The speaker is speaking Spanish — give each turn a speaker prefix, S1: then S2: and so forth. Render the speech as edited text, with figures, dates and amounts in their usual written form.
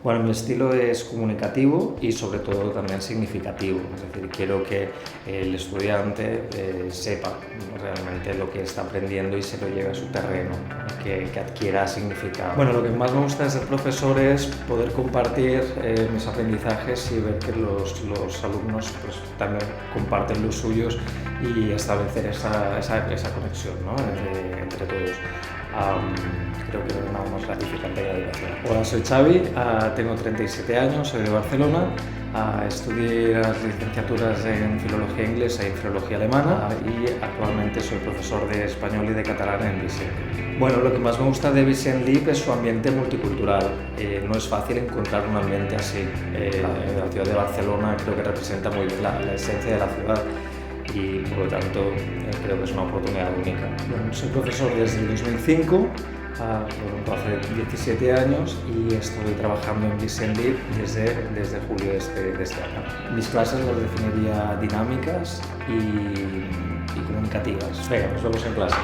S1: Bueno, mi estilo es comunicativo y sobre todo también significativo, es decir, quiero que el estudiante sepa realmente lo que está aprendiendo y se lo lleve a su terreno, que adquiera significado. Bueno, lo que más me gusta de ser profesor es poder compartir mis aprendizajes y ver que los alumnos pues, también comparten los suyos y establecer esa conexión, ¿no? entre todos. Creo que no hay nada más gratificante que la educación. Hola, soy Xavi, tengo 37 años, soy de Barcelona, estudié las licenciaturas en Filología Inglesa y Filología Alemana y actualmente soy profesor de español y de catalán en Vicent Lip. Bueno, lo que más me gusta de Vicent Lip es su ambiente multicultural. No es fácil encontrar un ambiente así. La ciudad de Barcelona creo que representa muy bien la esencia de la ciudad y por lo tanto creo que es una oportunidad única. Bueno, soy profesor desde el 2005, hace 17 años y estoy trabajando en Vicent Lip desde julio de este año. Mis clases las definiría dinámicas y comunicativas. Venga, nos vemos en clase.